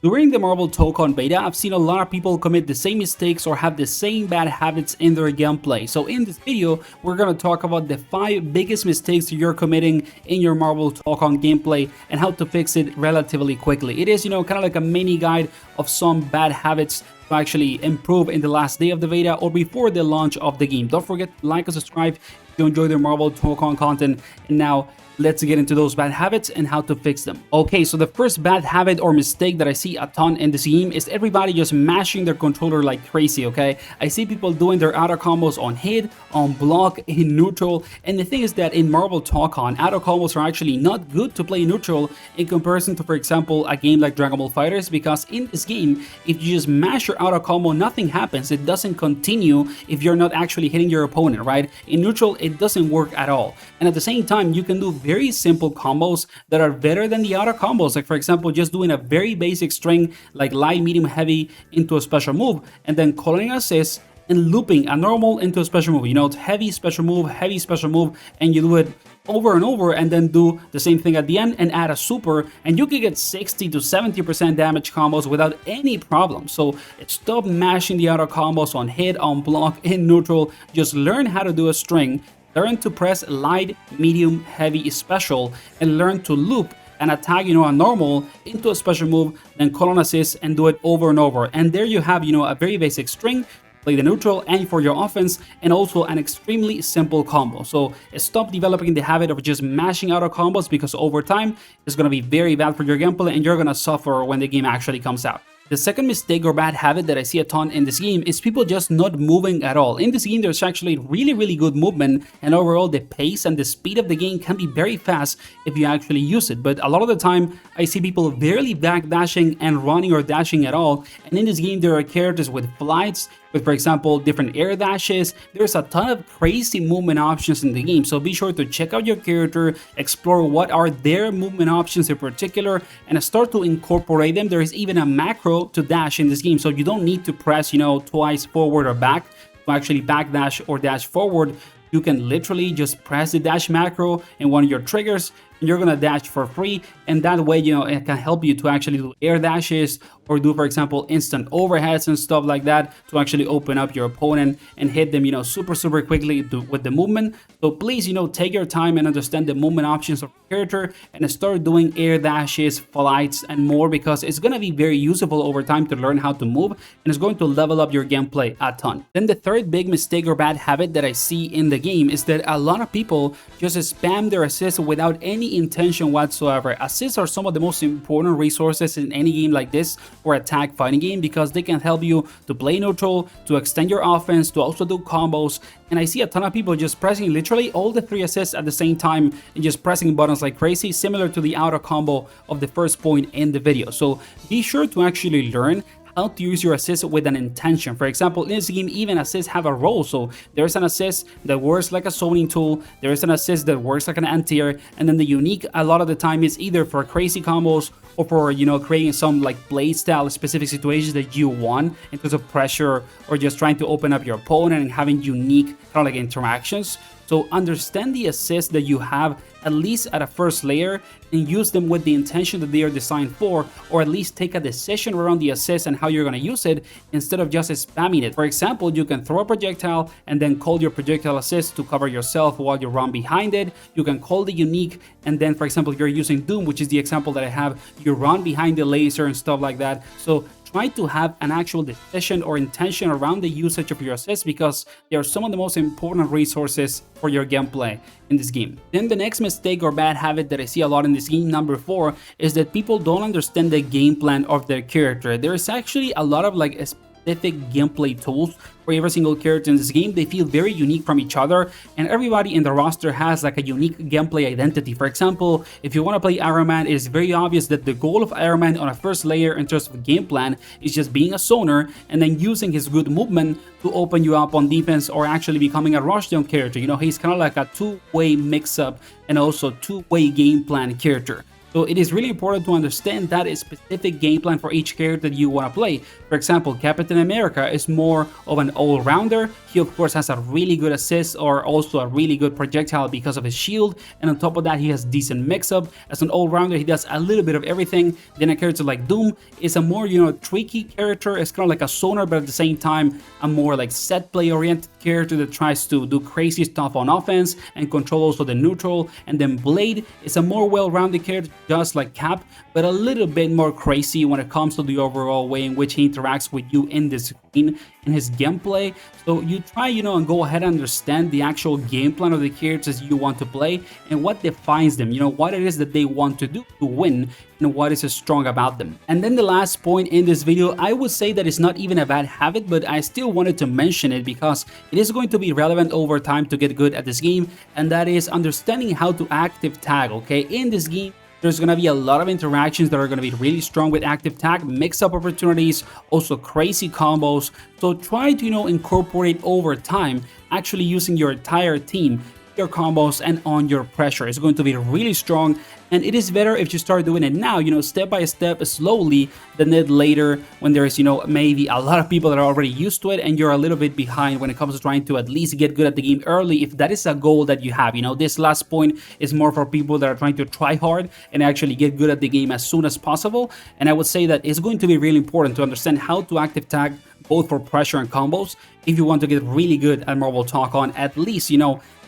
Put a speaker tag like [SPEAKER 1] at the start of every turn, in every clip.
[SPEAKER 1] During the Marvel Tōkon beta, I've seen a lot of people commit the same mistakes or have the same bad habits in their gameplay. So in this video, we're going to talk about the 5 biggest mistakes you're committing in your Marvel Tōkon gameplay and how to fix it relatively quickly. It is, kind of like a mini guide of some bad habits to actually improve in the last day of the beta or before the launch of the game. Don't forget to like and subscribe if you enjoy the Marvel Tōkon content. And now, let's get into those bad habits and how to fix them. Okay, so the first bad habit or mistake that I see a ton in this game is everybody just mashing their controller like crazy, okay? I see people doing their auto combos on hit, on block, in neutral, and the thing is that in Marvel Tōkon, auto combos are actually not good to play neutral in comparison to, for example, a game like Dragon Ball FighterZ, because in this game, if you just mash your auto combo, nothing happens. It doesn't continue if you're not actually hitting your opponent, right? In neutral, it doesn't work at all. And at the same time, you can do very simple combos that are better than the auto combos. Like, for example, just doing a very basic string like light, medium, heavy into a special move, and then calling assist and looping a normal into a special move. It's heavy special move, and you do it over and over, and then do the same thing at the end and add a super, and you can get 60 to 70% damage combos without any problem. So stop mashing the auto combos on hit, on block, in neutral. Just learn how to do a string. Learn to press light, medium, heavy, special, and learn to loop and attack, a normal into a special move, then call on assist and do it over and over. And there you have, a very basic string, play the neutral and for your offense, and also an extremely simple combo. So stop developing the habit of just mashing auto combos, because over time, it's going to be very bad for your gameplay and you're going to suffer when the game actually comes out. The second mistake or bad habit that I see a ton in this game is people just not moving at all. In this game, there's actually really good movement, and overall the pace and the speed of the game can be very fast if you actually use it. But a lot of the time, I see people barely backdashing and running or dashing at all. And in this game, there are characters with flights, with, for example, different air dashes. There's a ton of crazy movement options in the game, so be sure to check out your character, explore what are their movement options in particular, and start to incorporate them. There is even a macro to dash in this game, so you don't need to press, twice forward or back to actually backdash or dash forward. You can literally just press the dash macro in one of your triggers, and you're gonna dash for free, and that way, it can help you to actually do air dashes or do, for example, instant overheads and stuff like that to actually open up your opponent and hit them, super quickly with the movement. So please, take your time and understand the movement options of your character and start doing air dashes, flights, and more, because it's gonna be very useful over time to learn how to move, and it's going to level up your gameplay a ton. Then the third big mistake or bad habit that I see in the game is that a lot of people just spam their assists without any intention whatsoever. Assists are some of the most important resources in any game like this or attack fighting game, because they can help you to play neutral, to extend your offense, to also do combos. And I see a ton of people just pressing literally all the 3 assists at the same time and just pressing buttons like crazy, similar to the auto combo of the first point in the video. So be sure to actually learn how to use your assist with an intention. For example, in this game, even assists have a role. So there's an assist that works like a zoning tool, there's an assist that works like an anti-air, and then the unique a lot of the time is either for crazy combos or for, creating some like play style specific situations that you want in terms of pressure, or just trying to open up your opponent and having unique kind of like interactions. So understand the assists that you have, at least at a first layer, and use them with the intention that they are designed for, or at least take a decision around the assist and how you're going to use it instead of just spamming it. For example, you can throw a projectile and then call your projectile assist to cover yourself while you run behind it. You can call the unique, and then, for example, if you're using Doom, which is the example that I have, you run behind the laser and stuff like that. So try to have an actual decision or intention around the usage of your assists, because they are some of the most important resources for your gameplay in this game. Then the next mistake or bad habit that I see a lot in this game, number 4, is that people don't understand the game plan of their character. There is actually a lot of like specific gameplay tools for every single character in this game. They feel very unique from each other, and everybody in the roster has like a unique gameplay identity. For example, if you want to play Iron Man, it is very obvious that the goal of Iron Man on a first layer in terms of game plan is just being a zoner and then using his good movement to open you up on defense, or actually becoming a rushdown character. He's kind of like a two-way mix-up and also two-way game plan character. So it is really important to understand that a specific game plan for each character that you want to play. For example, Captain America is more of an all-rounder. He of course has a really good assist or also a really good projectile because of his shield, and on top of that he has decent mix-up. As an all-rounder he does a little bit of everything. Then a character like Doom is a more, tricky character. It's kind of like a sonar, but at the same time a more like set play oriented character that tries to do crazy stuff on offense and control also the neutral. And then Blade is a more well-rounded character, just like Cap, but a little bit more crazy when it comes to the overall way in which he interacts with you in the screen in his gameplay. So you try, and go ahead and understand the actual game plan of the characters you want to play and what defines them, what it is that they want to do to win and what is strong about them. And then the last point in this video, I would say that it's not even a bad habit, but I still wanted to mention it because it is going to be relevant over time to get good at this game, and that is understanding how to active tag. Okay, in this game there's going to be a lot of interactions that are going to be really strong with active tag, mix-up opportunities, also crazy combos. So try to, incorporate over time, actually using your entire team, your combos, and on your pressure. It's going to be really strong, and it is better if you start doing it now, step by step, slowly, than it later when there is, maybe a lot of people that are already used to it and you're a little bit behind when it comes to trying to at least get good at the game early, if that is a goal that you have. This last point is more for people that are trying to try hard and actually get good at the game as soon as possible. And I would say that it's going to be really important to understand how to active tag both for pressure and combos if you want to get really good at Marvel Tōkon, at least,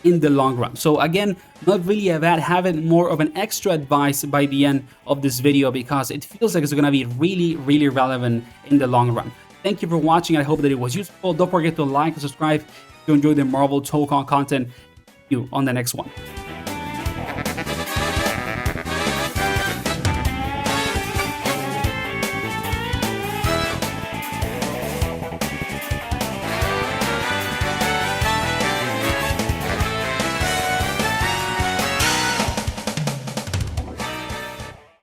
[SPEAKER 1] in the long run. So again, not really a bad habit, more of an extra advice by the end of this video because it feels like it's going to be really, really relevant in the long run. Thank you for watching. I hope that it was useful. Don't forget to like and subscribe if you enjoy the Marvel Tōkon content. See you on the next one.